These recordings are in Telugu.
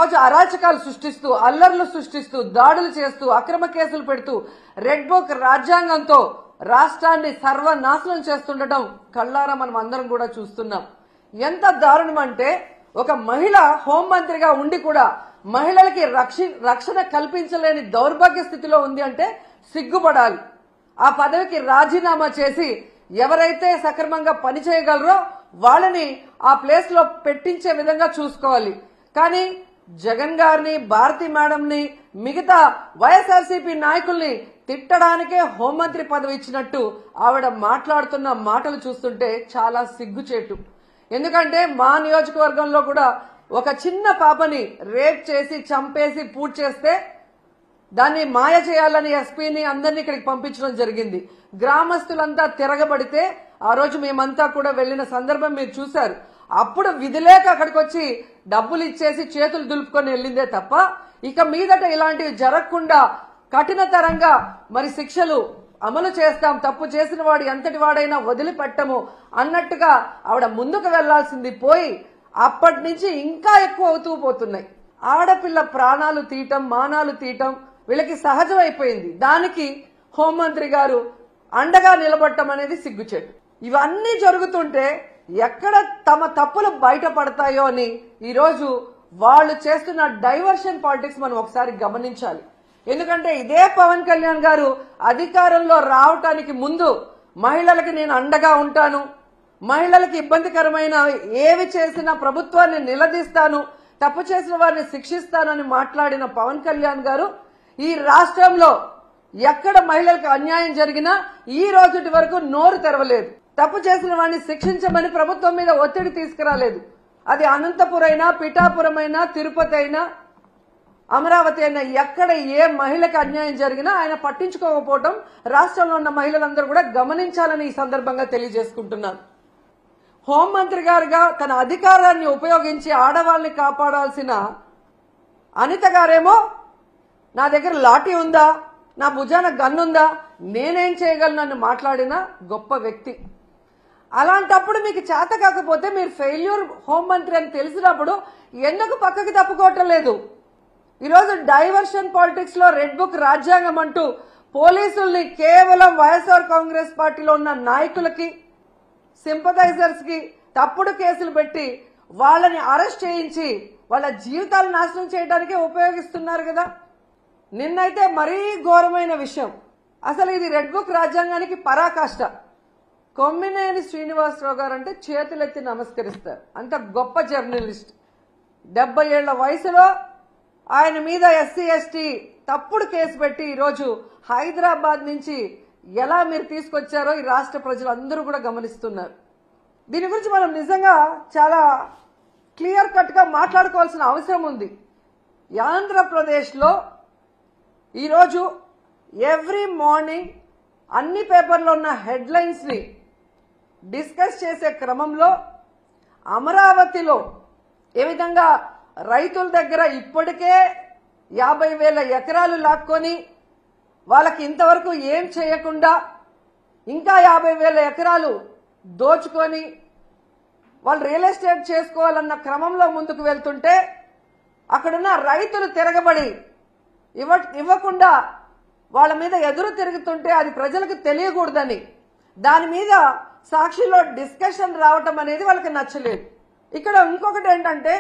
ఈరోజు అరాచకాలు సృష్టిస్తూ అల్లర్లు సృష్టిస్తూ దాడులు చేస్తూ అక్రమ కేసులు పెడుతూ రెడ్ బుక్ రాజ్యాంగంతో రాష్ట్రాన్ని సర్వనాశనం చేస్తుండటం కళ్ళారా మనం అందరం కూడా చూస్తున్నాం. ఎంత దారుణం అంటే ఒక మహిళ హోంమంత్రిగా ఉండి కూడా మహిళలకి రక్షణ కల్పించలేని దౌర్భాగ్య స్థితిలో ఉంది అంటే సిగ్గుపడాలి. ఆ పదవికి రాజీనామా చేసి ఎవరైతే సక్రమంగా పనిచేయగలరో వాళ్ళని ఆ ప్లేస్ లో పెట్టించే విధంగా చూసుకోవాలి. కానీ జగన్ గారిని, భారతి మేడంని, మిగతా వైఎస్ఆర్సీపీ నాయకుల్ని తిట్టడానికే హోంమంత్రి పదవి ఇచ్చినట్టు ఆవిడ మాట్లాడుతున్న మాటలు చూస్తుంటే చాలా సిగ్గుచేటు. ఎందుకంటే మా నియోజకవర్గంలో కూడా ఒక చిన్న పాపని రేప్ చేసి చంపేసి పూర్తి చేస్తే దాన్ని మాయ చేయాలని ఎస్పీని అందరినీ ఇక్కడికి పంపించడం జరిగింది. గ్రామస్తులంతా తిరగబడితే ఆ రోజు మేమంతా కూడా వెళ్లిన సందర్భం మీరు చూశారు. అప్పుడు విధిలేక అక్కడికి వచ్చి డబ్బులు ఇచ్చేసి చేతులు దులుపుకొని వెళ్ళిందే తప్ప ఇక మీదట ఇలాంటివి జరగకుండా కఠినతరంగా మరి శిక్షలు అమలు చేస్తాం, తప్పు చేసిన వాడు ఎంతటి వాడైనా వదిలిపెట్టము అన్నట్టుగా ఆవిడ ముందుకు వెళ్లాల్సింది పోయి అప్పటి నుంచి ఇంకా ఎక్కువ అవుతూ పోతున్నాయి. ఆడపిల్ల ప్రాణాలు తీయటం, మానాలు తీయటం వీళ్ళకి సహజమైపోయింది. దానికి హోంమంత్రి గారు అండగా నిలబడటం అనేది సిగ్గుచేటు. ఇవన్నీ జరుగుతుంటే ఎక్కడ తమ తప్పులు బయటపడతాయో అని ఈరోజు వాళ్ళు చేస్తున్న డైవర్షన్ పాలిటిక్స్ మనం ఒకసారి గమనించాలి. ఎందుకంటే ఇదే పవన్ కళ్యాణ్ గారు అధికారంలో రావటానికి ముందు మహిళలకి నేను అండగా ఉంటాను, మహిళలకి ఇబ్బందికరమైన ఏవి చేసినా ప్రభుత్వాన్ని నిలదీస్తాను, తప్పు చేసిన వారిని శిక్షిస్తానని మాట్లాడిన పవన్ కళ్యాణ్ గారు ఈ రాష్ట్రంలో ఎక్కడ మహిళలకు అన్యాయం జరిగినా ఈ రోజుటి వరకు నోరు తెరవలేదు. తప్పు చేసిన వాడిని శిక్షించమని ప్రభుత్వం మీద ఒత్తిడి తీసుకురాలేదు. అది అనంతపురం అయినా, పిఠాపురం అయినా, తిరుపతి అయినా, అమరావతి అయినా ఎక్కడ ఏ మహిళకు అన్యాయం జరిగినా ఆయన పట్టించుకోకపోవడం రాష్ట్రంలో ఉన్న మహిళలందరూ కూడా గమనించాలని ఈ సందర్భంగా తెలియజేసుకుంటున్నాను. హోంమంత్రి గారుగా తన అధికారాన్ని ఉపయోగించి ఆడవాళ్ళని కాపాడాల్సిన అనిత గారేమో నా దగ్గర లాఠీ ఉందా, నా భుజాన గన్నుందా, నేనేం చేయగలను మాట్లాడిన గొప్ప వ్యక్తి. అలాంటప్పుడు మీకు చేత కాకపోతే మీరు ఫెయిల్యూర్ హోంమంత్రి అని తెలిసినప్పుడు ఎందుకు పక్కకి తప్పుకోవటం లేదు? ఈరోజు డైవర్షన్ పాలిటిక్స్ లో రెడ్ బుక్ రాజ్యాంగం అంటూ పోలీసుల్ని కేవలం వైఎస్ఆర్ కాంగ్రెస్ పార్టీలో ఉన్న నాయకులకి, సింపథైజర్స్ కి తప్పుడు కేసులు పెట్టి వాళ్ళని అరెస్ట్ చేయించి వాళ్ళ జీవితాలు నాశనం చేయడానికే ఉపయోగిస్తున్నారు కదా. నిన్నైతే మరీ ఘోరమైన విషయం. అసలు ఇది రెడ్ బుక్ రాజ్యాంగానికి పరాకాష్ట. కొమ్మినేని శ్రీనివాసరావు గారు అంటే చేతులెత్తి నమస్కరిస్తారు. అంత గొప్ప జర్నలిస్ట్. 70 ఏళ్ల వయసులో ఆయన మీద ఎస్సీ ఎస్టీ తప్పుడు కేసు పెట్టి ఈరోజు హైదరాబాద్ నుంచి ఎలా మీరు తీసుకొచ్చారో ఈ రాష్ట్ర ప్రజలందరూ కూడా గమనిస్తున్నారు. దీని గురించి మనం నిజంగా చాలా క్లియర్ కట్ గా మాట్లాడుకోవాల్సిన అవసరం ఉంది. ఆంధ్రప్రదేశ్లో ఈరోజు ఎవ్రీ మార్నింగ్ అన్ని పేపర్లో ఉన్న హెడ్లైన్స్ ని డిస్కస్ చేసే క్రమంలో అమరావతిలో ఏ విధంగా రైతుల దగ్గర ఇప్పటికే 50,000 ఎకరాలు లాక్కొని వాళ్ళకి ఇంతవరకు ఏం చేయకుండా ఇంకా 50,000 ఎకరాలు దోచుకొని వాళ్ళు రియల్ ఎస్టేట్ చేసుకోవాలన్న క్రమంలో ముందుకు వెళ్తుంటే అక్కడున్న రైతులు తిరగబడి ఇవ్వకుండా వాళ్ళ మీద ఎదురు తిరుగుతుంటే అది ప్రజలకు తెలియకూడదని దాని మీద సాక్షిలో డిస్కషన్ రావటం అనేది వాళ్ళకి నచ్చలేదు. ఇక్కడ ఇంకొకటి ఏంటంటే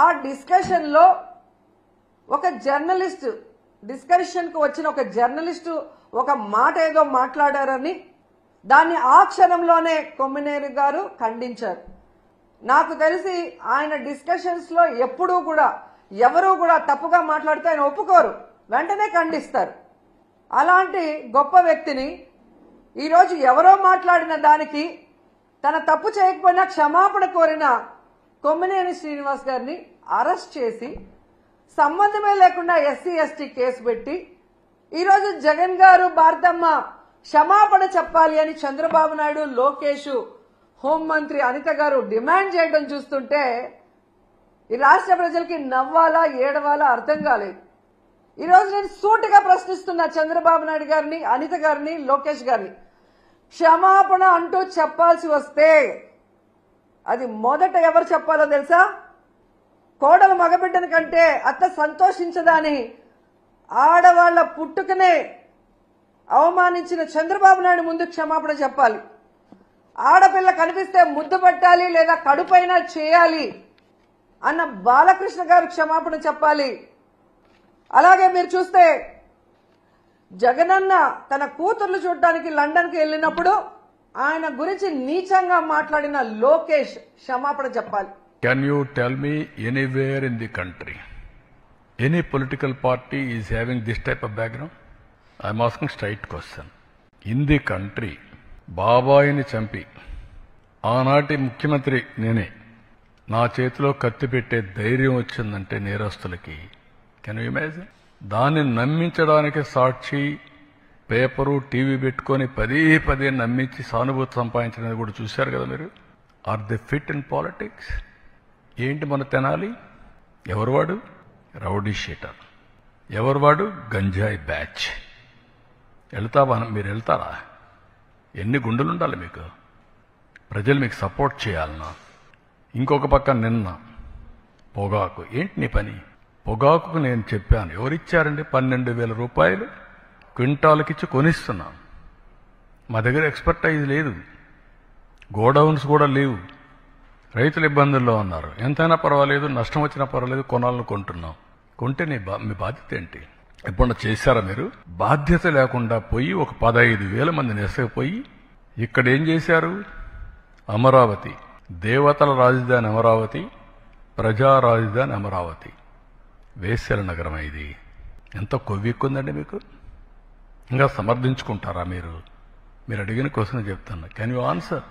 ఆ డిస్కషన్ లో ఒక జర్నలిస్ట్ డిస్కషన్ కు వచ్చిన ఒక జర్నలిస్టు ఒక మాట ఏదో మాట్లాడారని దాన్ని ఆ క్షణంలోనే కొమ్మినేని గారు ఖండించారు. నాకు తెలిసి ఆయన డిస్కషన్స్ లో ఎప్పుడూ కూడా ఎవరూ కూడా తప్పుగా మాట్లాడితే ఆయన ఒప్పుకోరు, వెంటనే ఖండిస్తారు. అలాంటి గొప్ప వ్యక్తిని ఈరోజు ఎవరో మాట్లాడిన దానికి తన తప్పు చేయకపోయినా క్షమాపణ కోరిన కొమ్మినేని శ్రీనివాస్ గారిని అరెస్ట్ చేసి సంబంధమే లేకుండా ఎస్సీ ఎస్టీ కేసు పెట్టి ఈరోజు జగన్ గారు, భారతమ్మ క్షమాపణ చెప్పాలి అని చంద్రబాబు నాయుడు, లోకేష్, హోంమంత్రి అనిత గారు డిమాండ్ చేయడం చూస్తుంటే ఈ రాష్ట్ర ప్రజలకి నవ్వాలా ఏడవాలా అర్థం కాలేదు. ఈరోజు నేను సూటిగా ప్రశ్నిస్తున్నా చంద్రబాబు నాయుడు గారిని, అనిత గారిని, లోకేష్ గారిని. క్షమాపణ అంటూ చెప్పాల్సి వస్తే అది మొదట ఎవరు చెప్పాలో తెలుసా? కోడలు మగబిడ్డని కంటే అత్త సంతోషించదని ఆడవాళ్ల పుట్టుకనే అవమానించిన చంద్రబాబు నాయుడు ముందు క్షమాపణ చెప్పాలి. ఆడపిల్ల కనిపిస్తే ముద్దు పట్టాలి లేదా కడుపైనా చేయాలి అన్న బాలకృష్ణ గారు క్షమాపణ చెప్పాలి. అలాగే మీరు చూస్తే జగనన్న తన కూతుర్లు చూడడానికి లండన్కి వెళ్ళినప్పుడు ఆయన గురించి నీచంగా మాట్లాడిన లోకేష్ క్షమాపణ చెప్పాలి. Can you tell me anywhere in the country any political party is having this type of background? I am asking straight question. In the country, బాబాయిని చంపి ఆనాటి ముఖ్యమంత్రి నేనే నా చేతిలో కత్తి పెట్టే ధైర్యం వచ్చిందంటే నేరస్తులకి, కెన్ యూ ఇమాజిన్? దాన్ని నమ్మించడానికి సాక్షి పేపరు టీవీ పెట్టుకొని పదే నమ్మించి సానుభూతి సంపాదించడానికి కూడా చూశారు కదా మీరు. Are they fit in politics? ఏంటి మన తెనాలి? ఎవరు వాడు? Rowdy sheeter. ఎవరు వాడు? గంజాయి బ్యాచ్. మీరు వెళ్తారా? ఎన్ని గుండెలు ఉండాలి మీకు? ప్రజలు మీకు సపోర్ట్ చేయాలన్నా. ఇంకొక పక్క నిన్న పొగాకు. ఏంటి నీ పని? పొగాకుకు నేను చెప్పాను, ఎవరిచ్చారండి? 12,000 రూపాయలు క్వింటాల్కిచ్చి కొనిస్తున్నాం. మా దగ్గర ఎక్స్పర్టైజ్ లేదు, గోడౌన్స్ కూడా లేవు, రైతులు ఇబ్బందుల్లో ఉన్నారు. ఎంతైనా పర్వాలేదు, నష్టం వచ్చినా పర్వాలేదు, కొనాలను కొంటున్నాం. కొంటే మీ బాధ్యత ఏంటి? ఎప్పుడన్నా చేశారా మీరు? బాధ్యత లేకుండా పోయి ఒక 15,000 మందిని ఎసకపోయి ఇక్కడ ఏం చేశారు? అమరావతి, దేవతల రాజధాని అమరావతి, ప్రజా రాజధాని అమరావతి, వేశ్యల నగరం. ఇది ఎంత కొవ్వెక్కుందండి మీకు? ఇంకా సమర్థించుకుంటారా మీరు? మీరు అడిగిన క్వశ్చన్ చెప్తున్నా, కెన్ యూ ఆన్సర్?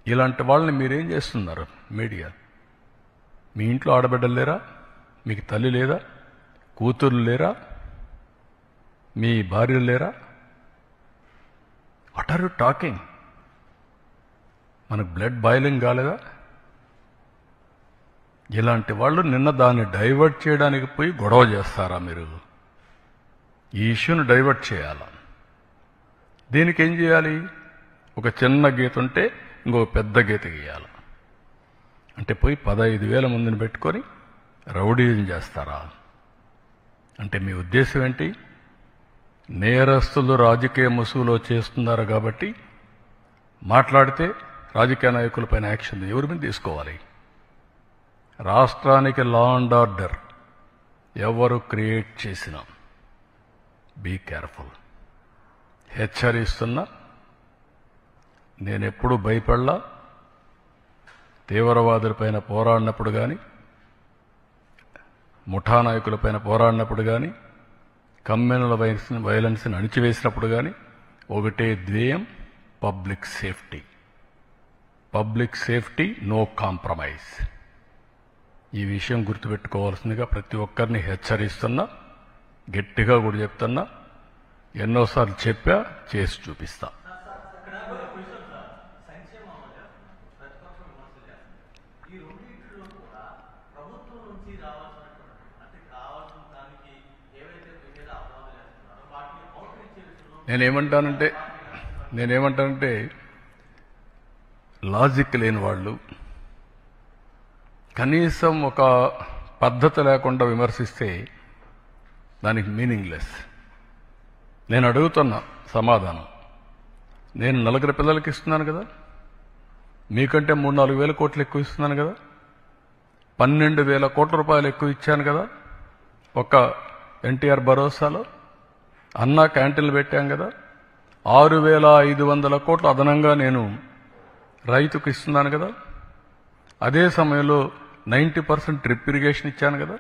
ఇలాంటి వాళ్ళని మీరేం చేస్తున్నారు? మీడియా. మీ ఇంట్లో ఆడబిడ్డలు లేరా? మీకు తల్లి లేదా? కూతుర్లు లేరా? మీ భార్యలు లేరా? What are you talking? మనకు బ్లడ్ బాయిలింగ్ కాలేదా? ఇలాంటి వాళ్ళు నిన్న దాన్ని డైవర్ట్ చేయడానికి పోయి గొడవ చేస్తారా మీరు? ఈ ఇష్యూని డైవర్ట్ చేయాలా? దీనికి ఏం చేయాలి? ఒక చిన్న గీత ఉంటే ఇంకో పెద్ద గీత గీయాలి. అంటే పోయి 15,000 మందిని పెట్టుకొని రౌడీజం చేస్తారా? అంటే మీ ఉద్దేశం ఏంటి? నేరస్తులు రాజకీయ ముసుగులో చేస్తున్నారు కాబట్టి మాట్లాడితే రాజకీయ నాయకులపైన యాక్షన్ ఎవరి మీద తీసుకోవాలి? రాష్ట్రానికి లా అండ్ ఆర్డర్ ఎవరు క్రియేట్ చేసినా బీ కేర్ఫుల్. హెచ్చరిస్తున్నా. నేనెప్పుడు భయపడలా. తీవ్రవాదులపైన పోరాడినప్పుడు కానీ, ముఠా నాయకులపైన పోరాడినప్పుడు కానీ, కమ్యూనల్ వైలెన్స్ని అణిచివేసినప్పుడు కానీ ఒకటే ధ్యేయం, public safety. Public safety, no compromise. ఈ విషయం గుర్తుపెట్టుకోవాల్సిందిగా ప్రతి ఒక్కరిని హెచ్చరిస్తున్నా. గట్టిగా కూడా చెప్తున్నా. ఎన్నోసార్లు చెప్పా, చేసి చూపిస్తా. నేనేమంటానంటే లాజిక్ లేని వాళ్ళు, కనీసం ఒక పద్ధతి లేకుండా విమర్శిస్తే దానికి మీనింగ్లెస్. నేను అడుగుతున్నా సమాధానం. నేను 4 పిల్లలకి ఇస్తున్నాను కదా, మీకంటే 3-4 వేల కోట్లు ఎక్కువ ఇస్తున్నాను కదా, 12,000 కోట్ల రూపాయలు ఎక్కువ ఇచ్చాను కదా. ఒక ఎన్టీఆర్ భరోసాలో అన్నా క్యాంటీన్లు పెట్టాం కదా. 6,500 కోట్లు అదనంగా నేను రైతుకు ఇస్తున్నాను కదా. అదే సమయంలో 90% డ్రిప్ ఇరిగేషన్ ఇచ్చాను కదా.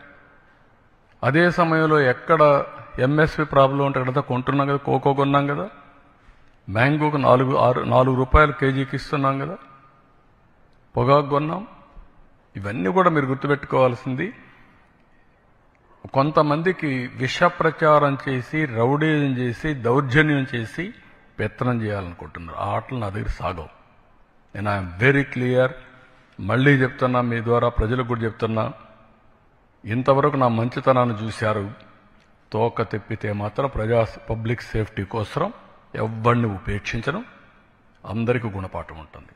అదే సమయంలో ఎక్కడ ఎంఎస్పి ప్రాబ్లం ఉంటే అక్కడ కొంటున్నాం కదా. కోకో కొన్నాం కదా. మ్యాంగోకు 4 రూపాయలు కేజీకి ఇస్తున్నాం కదా. పొగాకు కొన్నాం. ఇవన్నీ కూడా మీరు గుర్తుపెట్టుకోవాల్సింది. కొంతమందికి విష ప్రచారం చేసి, రౌడీజం చేసి, దౌర్జన్యం చేసి పెత్తనం చేయాలనుకుంటున్నారు. ఆ ఆటలు నా దగ్గర సాగవు. నేను ఐఎమ్ వెరీ క్లియర్. మళ్ళీ చెప్తున్నా, మీ ద్వారా ప్రజలకు కూడా చెప్తున్నా, ఇంతవరకు నా మంచితనాన్ని చూశారు. తోక తెప్పితే మాత్రం పబ్లిక్ సేఫ్టీ కోసం ఎవ్వరిని ఉపేక్షించడం. అందరికీ గుణపాఠం ఉంటుంది.